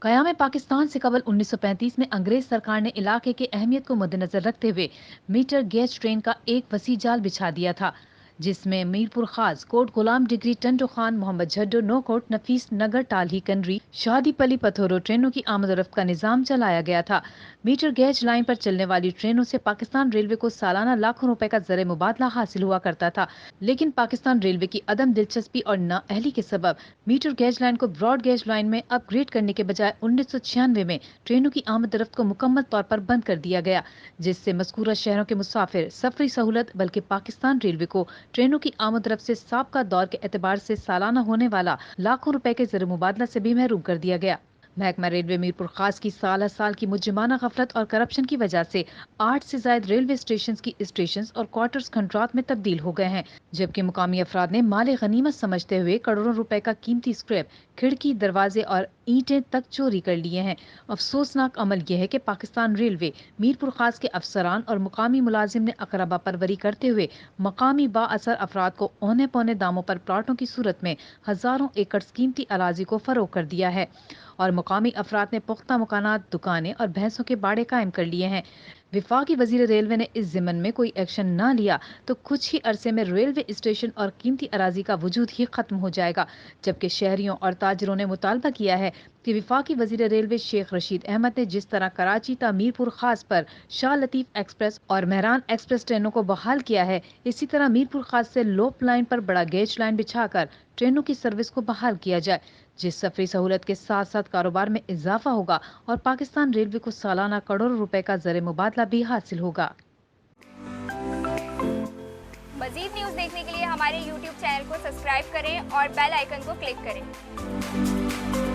क़याम पाकिस्तान से कबल 1935 में अंग्रेज सरकार ने इलाके की अहमियत को मद्देनजर रखते हुए मीटर गेज ट्रेन का एक वसी जाल बिछा दिया था, जिसमें मीरपुर खास, कोट गुलाम डिग्री, टंडो खान, मोहम्मद झड्डो, नोकोट, नफीस नगर, टाली कंडरी, शादीपली, पथोरो ट्रेनों की आमद और रफ्त का निजाम चलाया गया था। मीटर गेज लाइन पर चलने वाली ट्रेनों से पाकिस्तान रेलवे को सालाना लाखों रुपए का ज़र मुबादला हासिल हुआ करता था, लेकिन पाकिस्तान रेलवे की अदम दिलचस्पी और नाअहली के सबब मीटर गेज लाइन को ब्रॉड गेज लाइन में अपग्रेड करने के बजाय 1996 में ट्रेनों की आमद रफ्त को मुकम्मल तौर पर बंद कर दिया गया, जिससे मज़कूरा शहरों के मुसाफिर सफरी सहूलत बल्कि पाकिस्तान रेलवे को ट्रेनों की आमद रफ्त से साबका दौर के एतबार से सालाना होने वाला लाखों रुपए के ज़र मुबादला से भी महरूम कर दिया गया। महकमा रेलवे मीरपुर खास की साल साल की मुज्जमाना गफलत और करप्शन की वजह से 8 से ज्यादा रेलवे स्टेशन और क्वार्टर्स खंडरात में तब्दील हो गए हैं, जबकि मुकामी अफराद ने माले गनीमत समझते हुए करोड़ों रुपए का कीमती स्क्रैप, खिड़की, दरवाजे और ईंटें तक चोरी कर लिए हैं। अफसोसनाक अमल यह है कि पाकिस्तान रेलवे मीरपुर खास के अफसरान और मुकामी मुलाजिम ने अकरबा परवरी करते हुए मकामी बाअसर अफराद को औने पौने दामों पर प्लाटों की सूरत में हजारों एकड़ कीमती अराजी को फरोख कर दिया है और मुकामी अफराद ने पुख्ता मकानात, दुकानें और भैंसों के बाड़े कायम कर लिए हैं। विफाकी वजीर रेलवे ने इस जिमन में कोई एक्शन न लिया तो कुछ ही अरसे में रेलवे स्टेशन और कीमती अराजी का वजूद ही खत्म हो जाएगा, जबकि शहरियों और ताजरों ने मुतालबा किया है कि विफाकी वजीर रेलवे शेख रशीद अहमद ने जिस तरह कराची ता मीरपुर खास पर शाह लतीफ एक्सप्रेस और मेहरान एक्सप्रेस ट्रेनों को बहाल किया है, इसी तरह मीरपुर खास से लोप लाइन पर बड़ा गेज लाइन बिछाकर ट्रेनों की सर्विस को बहाल किया जाए, जिस सफरी सहूलत के साथ साथ कारोबार में इजाफा होगा और पाकिस्तान रेलवे को सालाना करोड़ों रुपए का ज़र मुबादला भी हासिल होगा। मज़ीद न्यूज़ देखने के लिए हमारे YouTube चैनल को सब्सक्राइब करें और बेल आइकन को क्लिक करें।